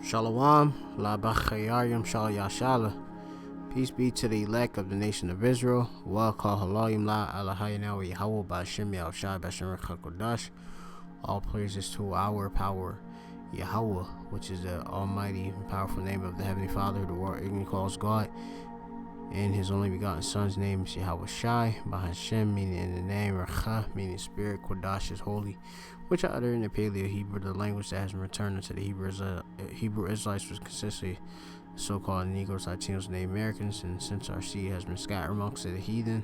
Shalom, La Bachayayim Shal Yashala. Peace be to the elect of the nation of Israel. Wa Kal Halayim La Alahayna Yahweh Bashim Yahushai Bashim Chakodash. All praises to our power, Yahweh, which is the almighty and powerful name of the Heavenly Father, the world ignorantly calls God. And his only begotten Son's name is Yahweh Shai, Bahashem, meaning in the name, Racha, meaning spirit, Kodash is holy, which I utter in the Paleo Hebrew, the language that has been returned into the Hebrew Israelites, was consistently so-called Negroes, Latinos, and Native Americans. And since our seed has been scattered amongst the heathen,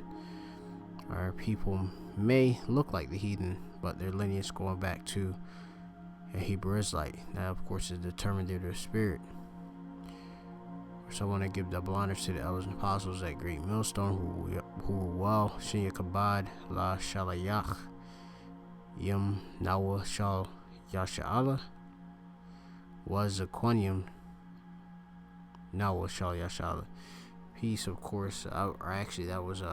our people may look like the heathen, but their lineage going back to a Hebrew Israelite. That, of course, is determined through their spirit. So I want to give double honors to the elders and apostles at Great Millstone who were well. Shinya Kabad, La Shalayach, Yom Nawa Shal Yasha'ala, was Aquanium Nawa Shal Yasha'ala. Peace, of course, or actually that was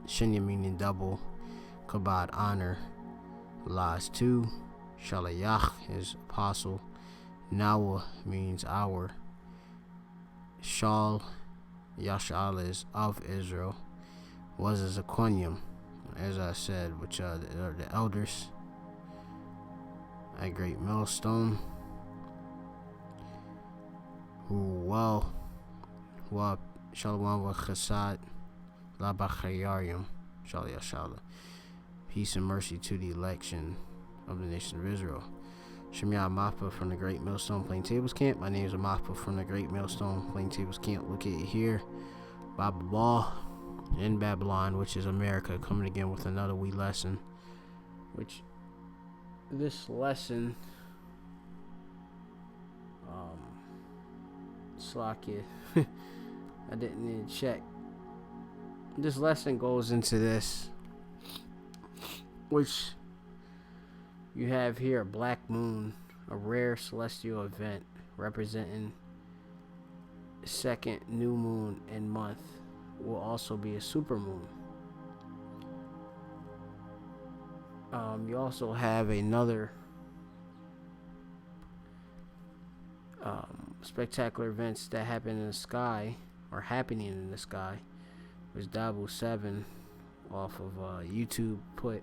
Shinya meaning double, Kabad honor, Las 2, Shalayach is apostle, Nawa means our, Shal Yasha'ala is of Israel, was a Zaquanium, as I said, which are the elders at Great Millstone, who Shalom wa Chesed La Bachayayim Shal Yasha'ala. Peace and mercy to the election of the nation of Israel. Shemya Mappa from the Great Millstone Plain Tables Camp. My name is Mappa from the Great Millstone Plain Tables Camp, located here, Baba Ball in Babylon, which is America, coming again with another wee lesson. Which this lesson, Slakia, I didn't need to check. This lesson goes into this, which you have here a black moon, a rare celestial event representing second new moon and month, will also be a supermoon. You also have another spectacular events that happen in the sky, or happening in the sky, which Dabu 7 off of YouTube put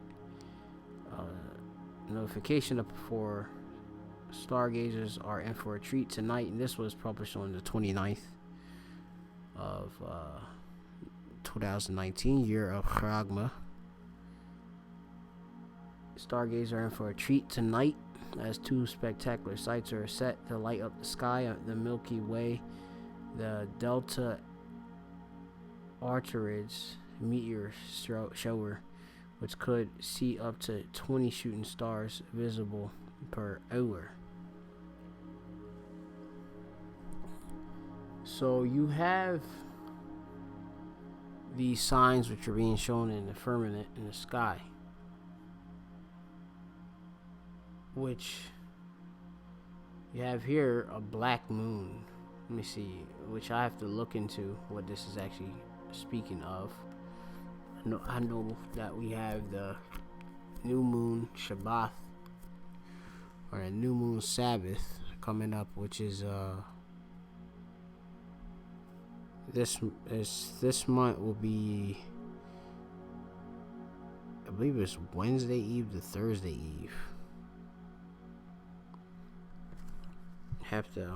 notification up for stargazers are in for a treat tonight, and this was published on the 29th of 2019, year of Chragma. Stargazers are in for a treat tonight as two spectacular sights are set to light up the sky of the Milky Way. The Delta Arcturus meteor shower, which could see up to 20 shooting stars visible per hour. So you have these signs which are being shown in the firmament in the sky, which you have here a black moon. Let me see, which I have to look into what this is actually speaking of. I know that we have the new moon Shabbat, or a new moon Sabbath coming up, which is this month will be, I believe it's Wednesday Eve to Thursday Eve. Have to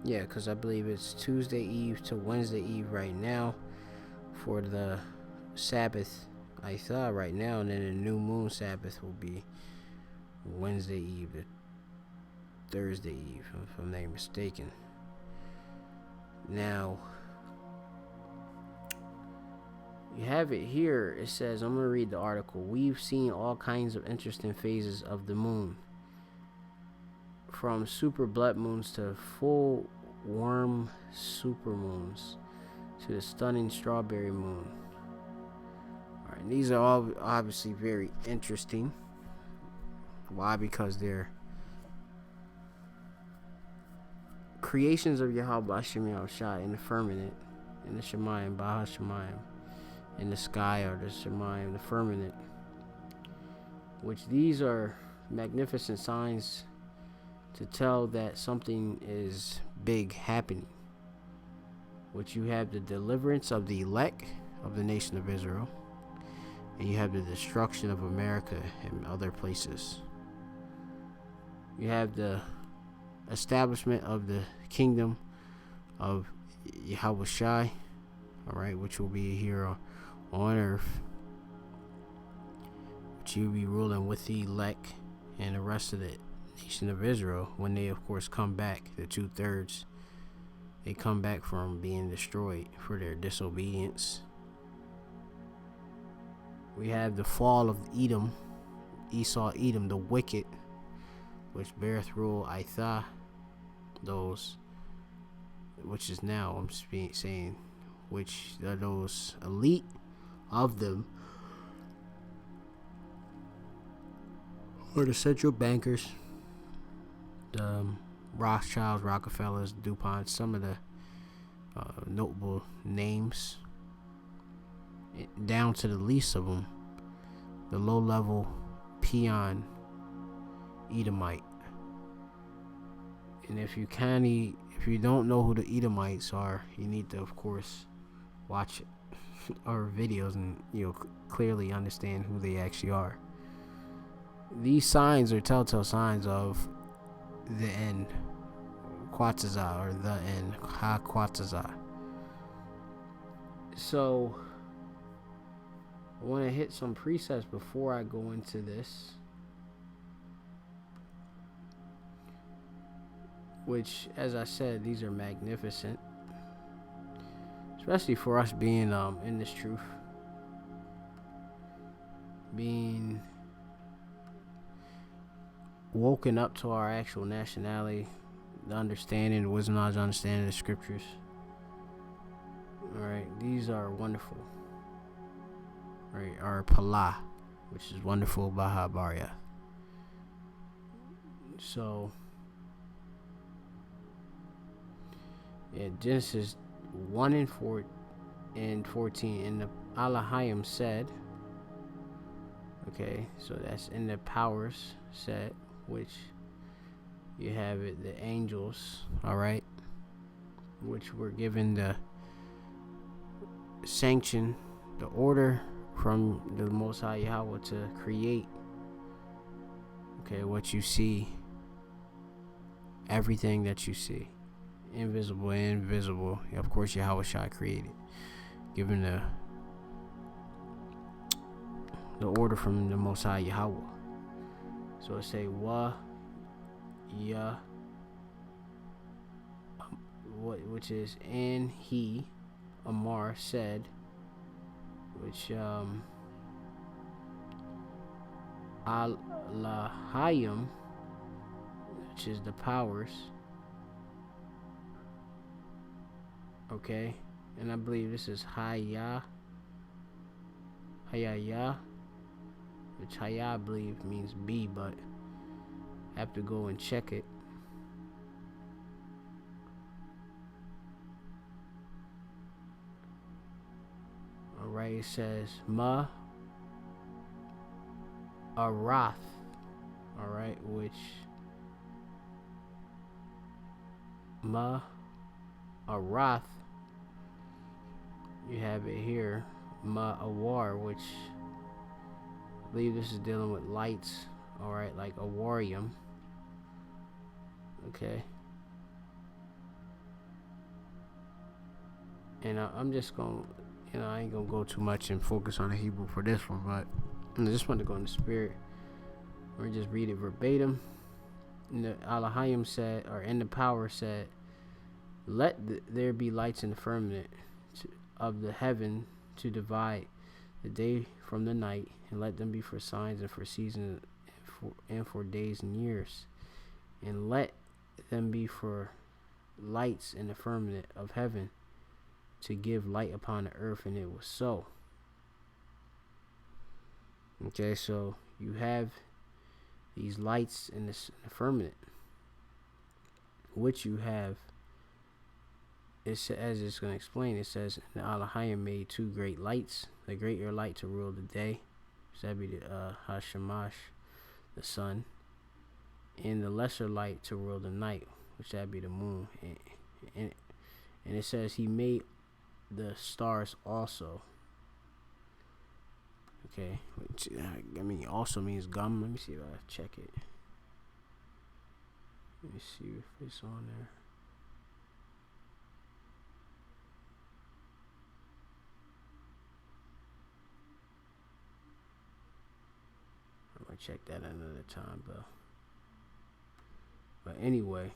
yeah, because I believe it's Tuesday Eve to Wednesday Eve right now for the Sabbath, I thought right now, and then the new moon Sabbath will be Wednesday Eve to Thursday Eve, if I'm not mistaken. Now, you have it here. It says, I'm going to read the article. We've seen all kinds of interesting phases of the moon, from super blood moons to full worm supermoons to the stunning strawberry moon. Alright, these are all obviously very interesting. Why? Because they're creations of Yahweh Hashem Yahushai in the firmament, in the Shemayim, Baha Shemayim, in the sky, or the Shemayim, the firmament. which these are magnificent signs to tell that something is big happening. Which you have the deliverance of the elect of the nation of Israel, and you have the destruction of America and other places. You have the establishment of the kingdom of Yahushai, all right, which will be here on earth, which you will be ruling with the elect and the rest of the nation of Israel when they, of course, come back. The 2/3, they come back from being destroyed for their disobedience. We have the fall of Edom, Esau, Edom, the wicked, which beareth rule Aitha, those, which is now, I'm saying, which are those elite of them, or the central bankers, the Rothschilds, Rockefellers, DuPont, some of the notable names, down to the least of them, the low-level peon Edomite. And if you don't know who the Edomites are, you need to, of course, watch our videos and clearly understand who they actually are. These signs are telltale signs of the end, Quatazah, or the end, Ha Quatazah. So I want to hit some precepts before I go into this, which, as I said, these are magnificent, especially for us being in this truth, being woken up to our actual nationality, the understanding, the wisdom, knowledge, understanding of the scriptures. All right, these are wonderful. Right, our Pala, which is wonderful, Baha Barya. So, yeah, Genesis 1 and 14, and the Alahayim said, okay, so that's in the powers set, which you have it, the angels, all right, which were given the sanction, the order from the Most High Yahweh to create, okay, what you see, everything that you see, invisible and visible. Of course, Yahushua created, given the order from the Most High Yahweh. So it say wa ya, which is and he, Amar, said, which Alahayim, which is the powers, okay, and I believe this is Hayah, which Hayah I believe means be, but I have to go and check it. Alright, it says Ma Arath, alright, which Ma Arath, you have it here, Ma Awar, which I believe this is dealing with lights, alright, like Awarium, okay. And I'm just going to, I ain't going to go too much and focus on the Hebrew for this one, but I just want to go in the spirit. Or just read it verbatim. And the Alahayim said, or in the power said, let there be lights in the firmament of the heaven to divide the day from the night, and let them be for signs and for seasons and for days and years, and let them be for lights in the firmament of heaven to give light upon the earth. And it was so. Okay, so you have these lights in the firmament, which you have, as it's going to explain, it says, the Alahayim made 2 great lights, the greater light to rule the day, so that'd be the Hashamash, the sun, and the lesser light to rule the night, which that'd be the moon. And, and it says he made the stars also. Okay, which I mean also means gum. Let me see if I check it. Let me see if it's on there. I'm gonna check that another time, though. But anyway,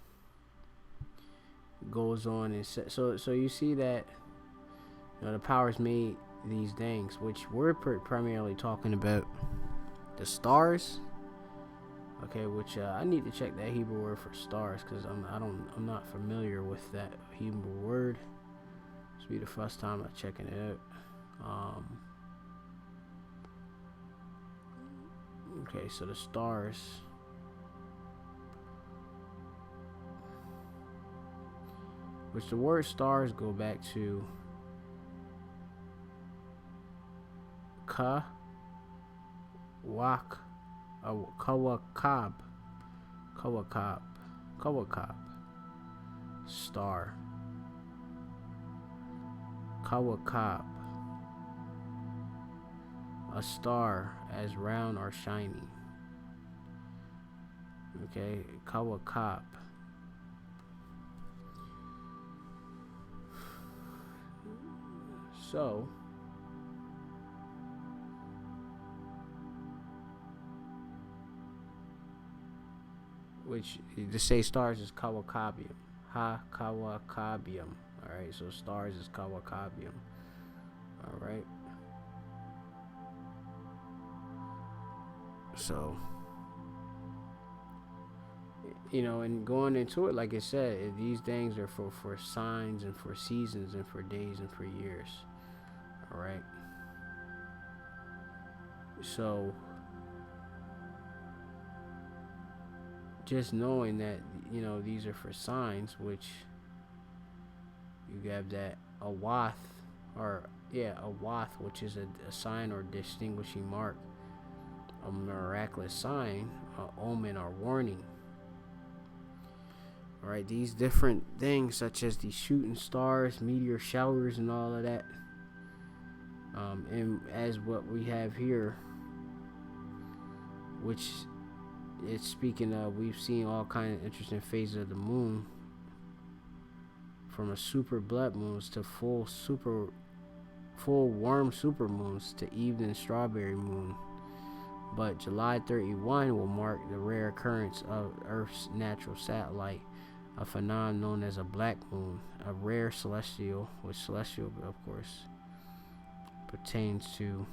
goes on and so you see that, you know, the powers made these things, which we're primarily talking about the stars. Okay, which I need to check that Hebrew word for stars, because I'm not familiar with that Hebrew word. This will be the first time I'm checking it out. Okay, so the stars. Which the word stars go back to Kawakab, star, Kawakab, a star as round or shiny. Okay, Kawakab. So which to say stars is Kawakabium. Kawakabium. Alright, so stars is Kawakabium. Alright. So, you know, and going into it, like I said, these things are for signs and for seasons and for days and for years. Alright. So, just knowing that, you know, these are for signs, which you have that awath, which is a sign or distinguishing mark, a miraculous sign, a omen or warning. All right, these different things, such as these shooting stars, meteor showers, and all of that, and as what we have here, which it's speaking of, we've seen all kinds of interesting phases of the moon, from a super blood moons to full warm super moons to evening strawberry moon. But July 31 will mark the rare occurrence of Earth's natural satellite, a phenomenon known as a black moon, a rare celestial, which celestial, of course, pertains to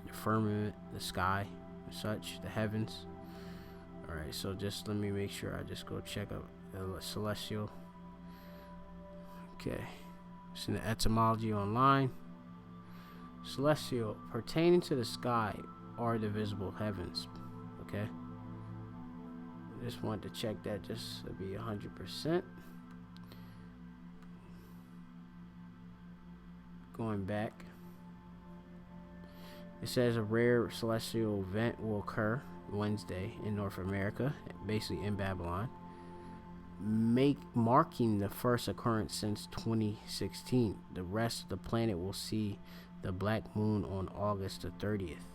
the firmament, the sky, and such, the heavens. Alright, so just let me make sure I just go check out the celestial. Okay, it's in the etymology online. Celestial, pertaining to the sky or the visible heavens. Okay, just wanted to check that just to be 100%. Going back, it says a rare celestial event will occur Wednesday in North America, basically in Babylon, marking the first occurrence since 2016. The rest of the planet will see the black moon on August the 30th.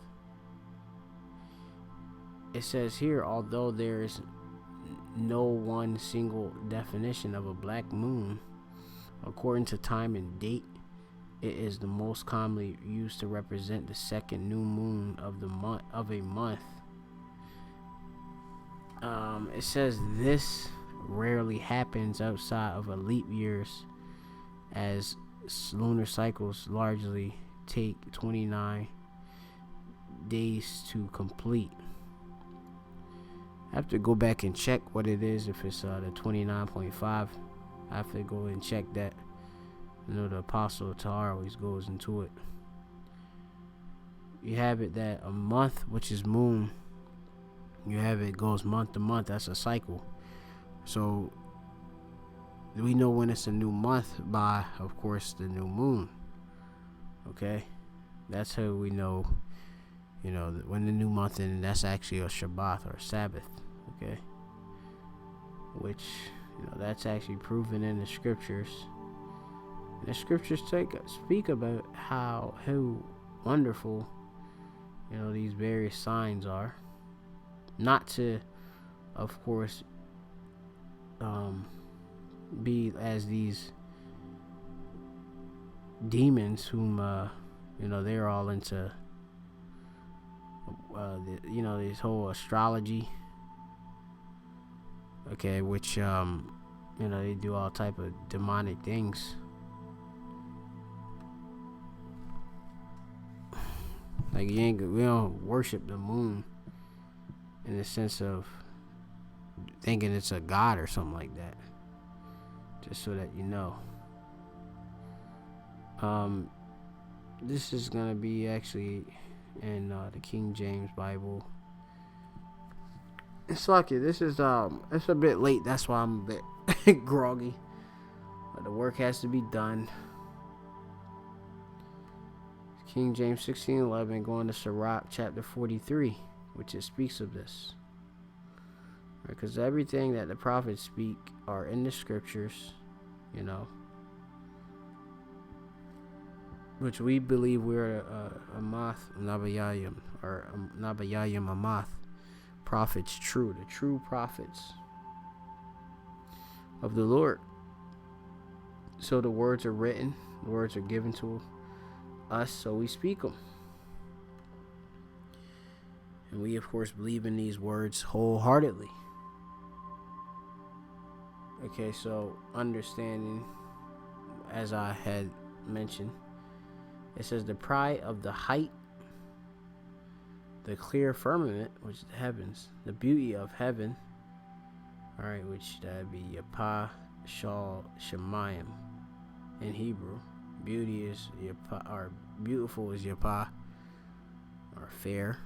It says here, although there is no one single definition of a black moon, according to time and date, it is the most commonly used to represent the second new moon of a month. It says this rarely happens outside of a leap years, as lunar cycles largely take 29 days to complete. I have to go back and check what it is, if it's the 29.5. I have to go and check that. You know, the Apostle Tahar always goes into it. You have it that a month, which is moon, you have it goes month to month. That's a cycle. So we know when it's a new month by, of course, the new moon. Okay, that's how we know, when the new month, and that's actually a Shabbat or a Sabbath, okay, which that's actually proven in the scriptures. And the scriptures speak about how wonderful these various signs are, not to, of course, be as these demons whom they're all into this whole astrology, okay, which they do all type of demonic things. Like we don't worship the moon in the sense of thinking it's a god or something like that. Just so that you know. This is gonna be actually in the King James Bible. It's lucky. This is it's a bit late. That's why I'm a bit groggy. But the work has to be done. King James 16:11, going to Sirach chapter 43, which it speaks of this. Because everything that the prophets speak are in the scriptures, which we believe we're Amath Nabayayim, or Nabayayim Amath, prophets true, the true prophets of the Lord. So the words are written, the words are given to us, so we speak them. And we, of course, believe in these words wholeheartedly. Okay, so understanding, as I had mentioned, it says the pride of the height, the clear firmament, which is the heavens, the beauty of heaven, all right, which that'd be Yapah Shal Shemayim in Hebrew. Beauty is Yapah, or beautiful is Yapah, or fair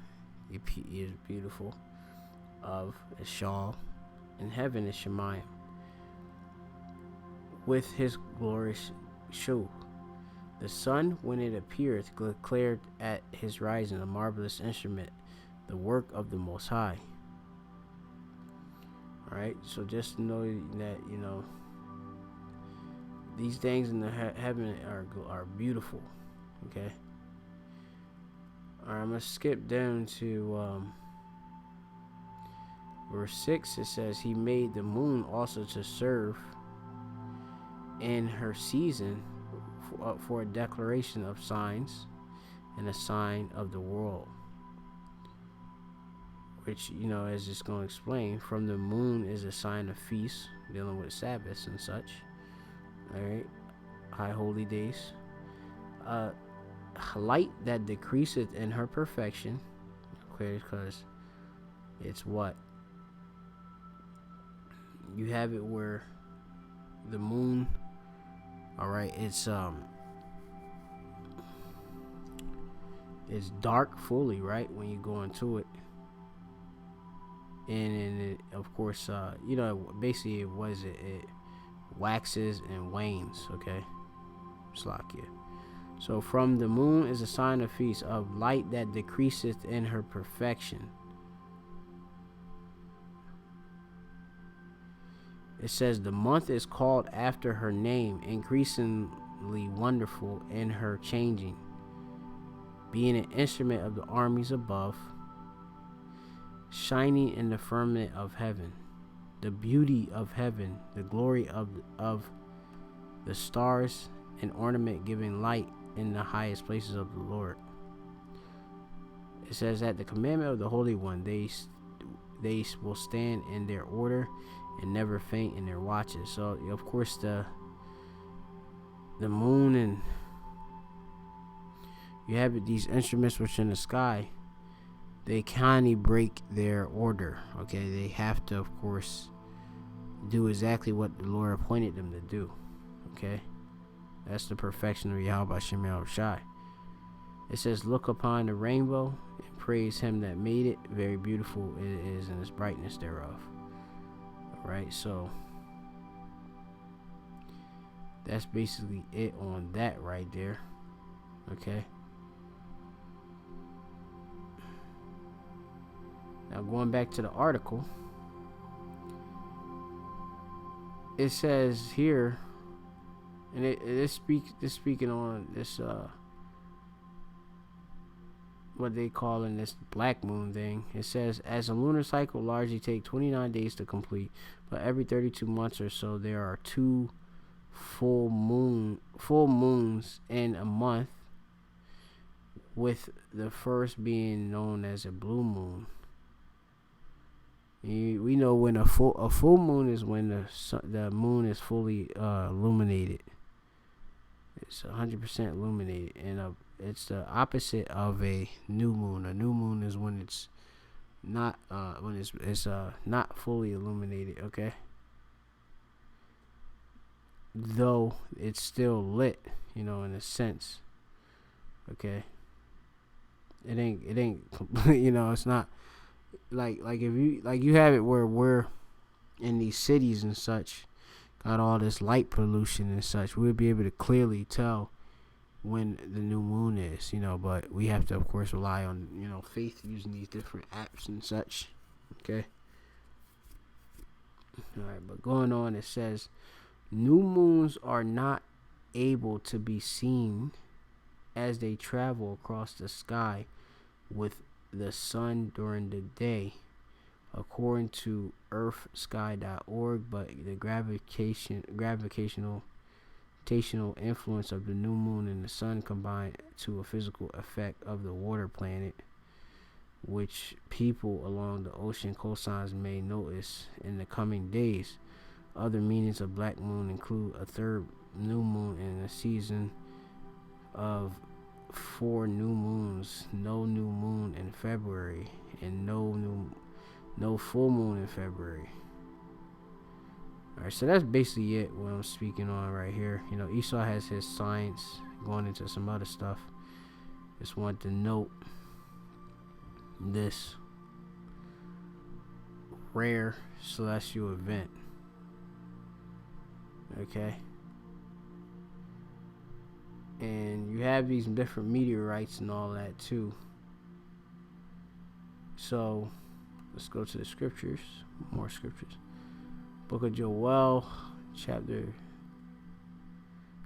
is beautiful, of is Shal, and heaven is Shemayim. With his glorious show, the sun, when it appeareth, declared at his rising a marvelous instrument, the work of the Most High. Alright, so just know that, these things in the heaven are beautiful. Okay. Alright, I'm going to skip down to verse 6. It says, he made the moon also to serve in her season for a declaration of signs and a sign of the world, which as it's going to explain, from the moon is a sign of feast, dealing with Sabbaths and such, all right, high holy days, light that decreaseth in her perfection, okay, because it's what you have it where the moon, all right, it's dark fully, right, when you go into it, and it, of course, basically it waxes and wanes, okay, Slakia. So from the moon is a sign of feast, of light that decreaseth in her perfection. It says the month is called after her name, increasingly wonderful in her changing, being an instrument of the armies above, shining in the firmament of heaven, the beauty of heaven, the glory of the stars, an ornament giving light in the highest places of the Lord. It says at the commandment of the Holy One, they will stand in their order and never faint in their watches. So of course the moon, and you have these instruments which in the sky, they kind of break their order. Okay, they have to, of course, do exactly what the Lord appointed them to do. Okay, that's the perfection of Yahweh Shem Shai. It says, look upon the rainbow and praise him that made it. Very beautiful it is in its brightness thereof. Alright, so that's basically it on that right there. Okay. Now, going back to the article, it says here, and it's speaking on this what they call in this black moon thing. It says, as a lunar cycle largely take 29 days to complete, but every 32 months or so there are two full moons in a month, with the first being known as a blue moon. We know when a full moon is when the moon is fully illuminated. It's 100% illuminated, and it's the opposite of a new moon. A new moon is when it's not not fully illuminated. Okay, though it's still lit, in a sense. Okay, it ain't it's not like if you have it where we're in these cities and such, got all this light pollution and such, we'll be able to clearly tell when the new moon is, but we have to, of course, rely on, faith using these different apps and such. Okay. All right, but going on, it says, new moons are not able to be seen as they travel across the sky with the sun during the day, according to earthsky.org, but the gravitational influence of the new moon and the sun combined to a physical effect of the water planet, which people along the ocean coastlines may notice in the coming days. Other meanings of black moon include a third new moon in a season of 4 new moons, no new moon in February, and no full moon in February. Alright, so that's basically it, what I'm speaking on right here. Esau has his science, going into some other stuff. Just wanted to note this rare celestial event. Okay. And you have these different meteorites and all that too. So let's go to the scriptures. More scriptures. Book of Joel, chapter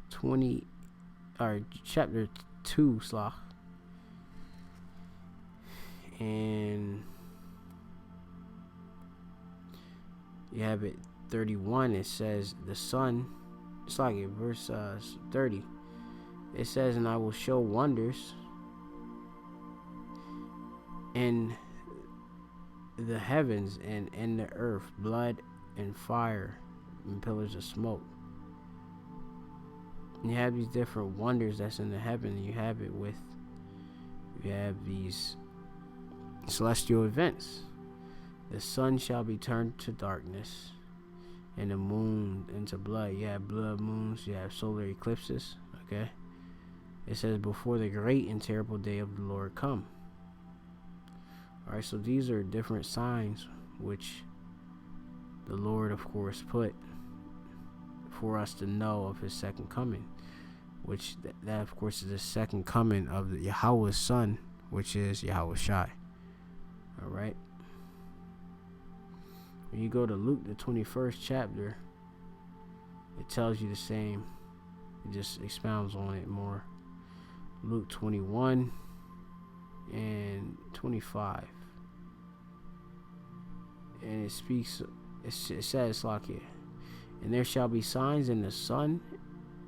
20, or chapter 2, and you have it 31. It says the sun, verse 30. It says, and I will show wonders in the heavens and in the earth, blood and fire and pillars of smoke. And you have these different wonders that's in the heaven, and you have these celestial events. The sun shall be turned to darkness, and the moon into blood. You have blood moons, you have solar eclipses. Okay. It says, before the great and terrible day of the Lord come. Alright, so these are different signs which the Lord, of course, put for us to know of his second coming, which that of course is the second coming of the Yahweh's son, which is Yahweh Shai. Alright. When you go to Luke, the 21st chapter, it tells you the same. It just expounds on it more. Luke 21 and 25. And it speaks, it says like here, and there shall be signs in the sun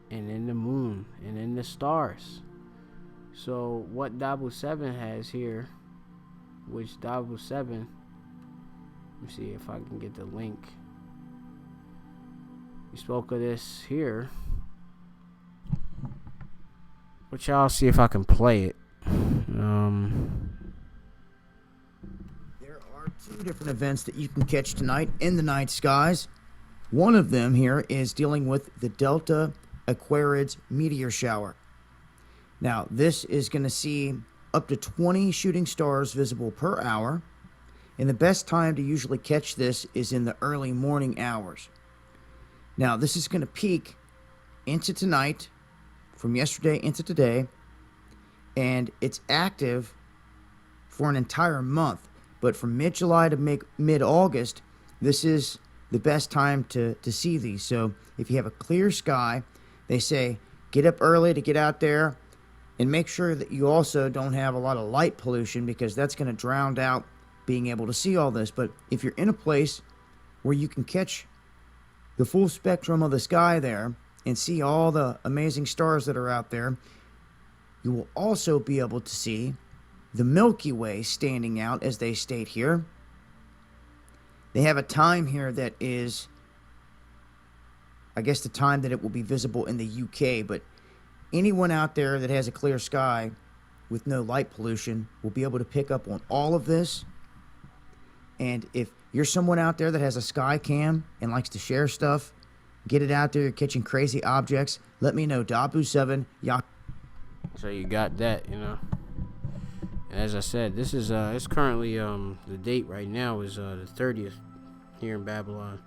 and in the moon and in the stars. So what Double 7 has here, which Double 7, let me see if I can get the link. We spoke of this here, which I'll see if I can play it. There are 2 different events that you can catch tonight in the night skies. One of them here is dealing with the Delta Aquarids meteor shower. Now, this is going to see up to 20 shooting stars visible per hour, and the best time to usually catch this is in the early morning hours. Now, this is going to peak into tonight, from yesterday into today, and it's active for an entire month. But from mid-July to mid-August, this is the best time to see these. So if you have a clear sky, they say get up early to get out there, and make sure that you also don't have a lot of light pollution, because that's going to drown out being able to see all this. But if you're in a place where you can catch the full spectrum of the sky there and see all the amazing stars that are out there, you will also be able to see the Milky Way standing out, as they state here. They have a time here that is, I guess, the time that it will be visible in the UK, but anyone out there that has a clear sky with no light pollution will be able to pick up on all of this. And if you're someone out there that has a sky cam and likes to share stuff, get it out there, you're catching crazy objects, let me know. Dabu7 Yak. So you got that, you know. And as I said, this is it's currently the date right now is the 30th here in Babylon.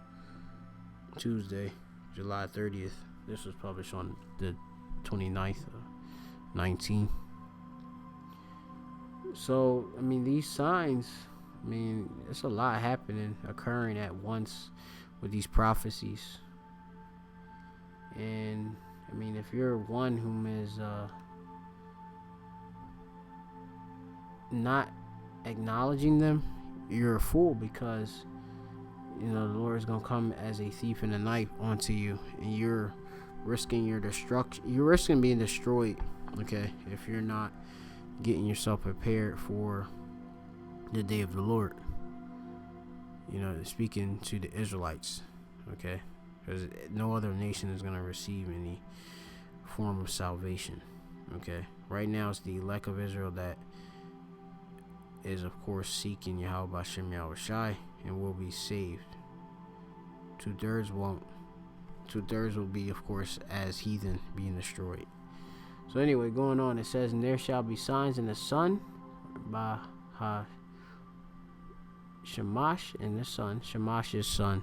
Tuesday, July 30th. This was published on the 29th of 19. So, I mean, these signs, I mean, it's a lot happening, occurring at once with these prophecies. And, I mean, if you're one whom is not acknowledging them, you're a fool, because, you know, the Lord is going to come as a thief in the night onto you, and you're risking your destruction. You're risking being destroyed, okay, if you're not getting yourself prepared for the day of the Lord. You know, speaking to the Israelites, okay, because no other nation is going to receive any form of salvation, okay. Right now it's the elect of Israel that is, of course, seeking Yahweh B'Shem Yahweh Shai and will be saved. 2/3 won't. 2/3 will be, of course, as heathen, being destroyed. So anyway, going on, it says, and there shall be signs in the sun, Shamash in the sun, Shamash is sun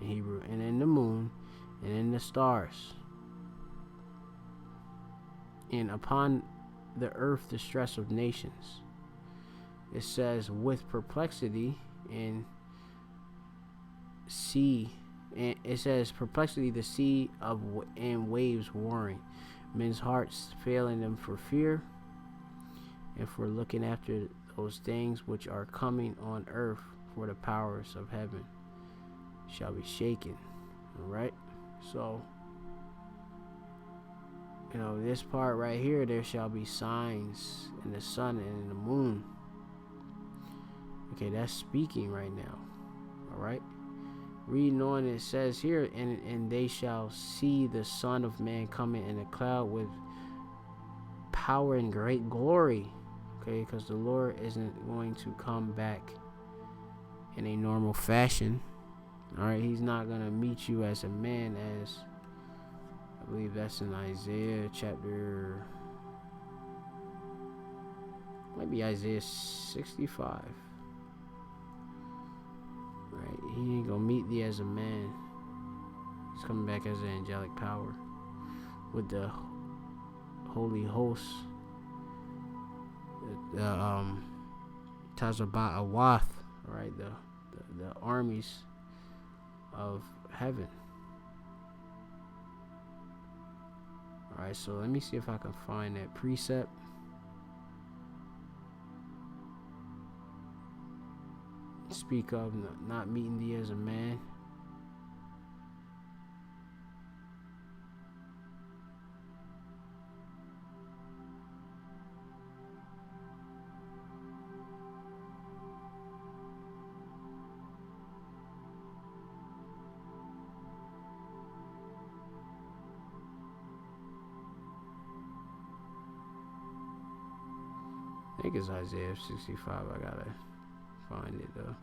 in Hebrew, and in the moon, and in the stars, and upon the earth the stress of nations. It says, with perplexity and sea, and it says perplexity, the sea of and waves warring, men's hearts failing them for fear and for looking after those things which are coming on earth, for the powers of heaven shall be shaken. All right, so, you know, this part right here, there shall be signs in the sun and in the moon. Okay, that's speaking right now. All right, reading on, it says here, and they shall see the Son of Man coming in a cloud with power and great glory. Okay, because the Lord isn't going to come back in a normal fashion. All right, he's not going to meet you as a man, as I believe that's in Isaiah chapter, might be Isaiah 65. Right, he ain't gonna meet thee as a man. He's coming back as an angelic power with the holy hosts, the Tazabat Awath, right, the armies of heaven. All right, so let me see if I can find that precept. Speak of not meeting thee as a man. I think it's Isaiah 65. I gotta find it though.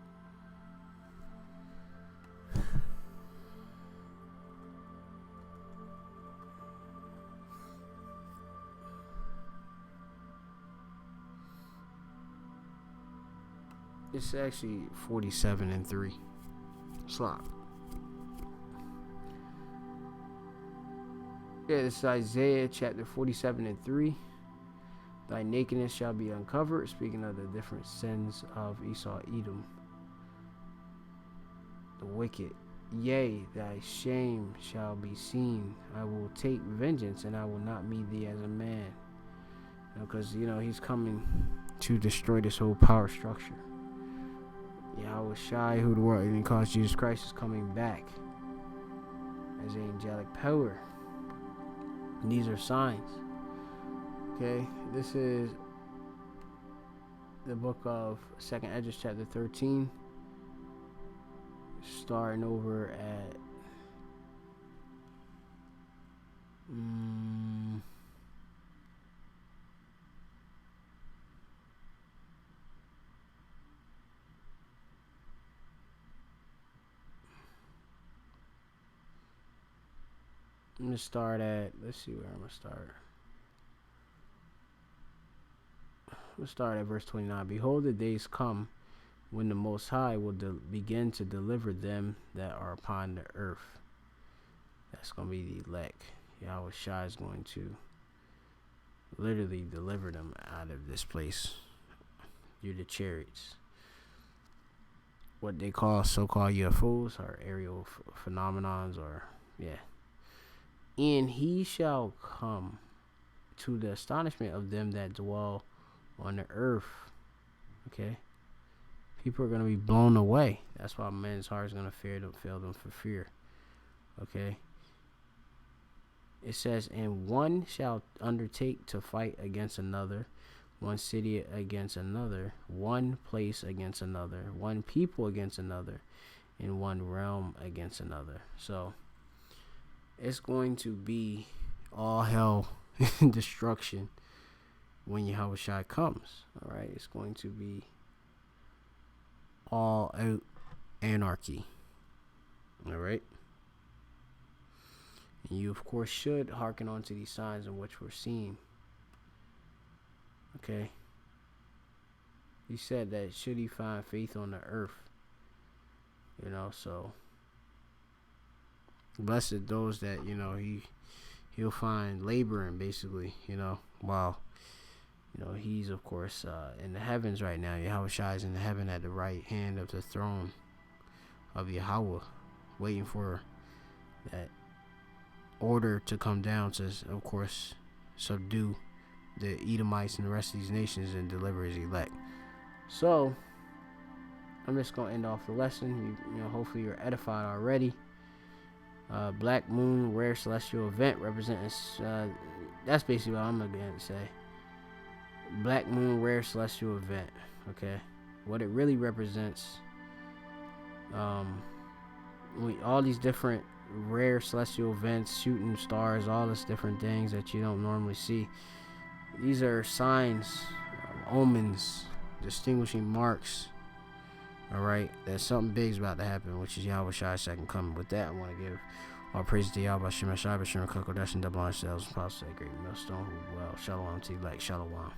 It's actually 47:3. Slop. Yeah, it's Isaiah chapter 47:3. Thy nakedness shall be uncovered. Speaking of the different sins of Esau, Edom, the wicked. Yea, thy shame shall be seen. I will take vengeance, and I will not meet thee as a man. Because, he's coming to destroy this whole power structure. Yahweh Shai, who the world even calls Jesus Christ, is coming back as angelic power. And these are signs. Okay, this is the book of 2nd Esdras, chapter 13. Starting over at I'm gonna start at, let's see where I'm gonna start. Let's start at verse 29. Behold, the days come when the Most High will begin to deliver them that are upon the earth. That's going to be the elect. Yahweh Shai is going to literally deliver them out of this place through the chariots. What they call so-called UFOs or aerial phenomenons, or, yeah. And he shall come to the astonishment of them that dwell on the earth. Okay? People are going to be blown away. That's why men's heart is going to fail them for fear. Okay? It says, and one shall undertake to fight against another, one city against another, one place against another, one people against another, and one realm against another. So, it's going to be all hell and destruction when Yahweh Shai comes. Alright? It's going to be all out anarchy. Alright? And you, of course, should hearken on to these signs in which we're seeing. Okay? He said that should he find faith on the earth. So blessed those that, he'll find laboring, basically, while, he's, of course, in the heavens right now. Yahweh Shai is in the heaven at the right hand of the throne of Yahweh, waiting for that order to come down to, of course, subdue the Edomites and the rest of these nations and deliver his elect. So, I'm just going to end off the lesson. Hopefully you're edified already. Black moon, rare celestial event representing, that's basically what I'm going to say. Black moon, rare celestial event. Okay? What it really represents, all these different rare celestial events, shooting stars, all these different things that you don't normally see. These are signs, omens, distinguishing marks. Alright, that something big is about to happen, which is Yahweh Shai's second coming. With that, I want to give all praise to Yahweh Shai, Bashir, Kakodash, and double ourselves, Apostle, Great Millstone, who well, Shalom to you, like Shalom.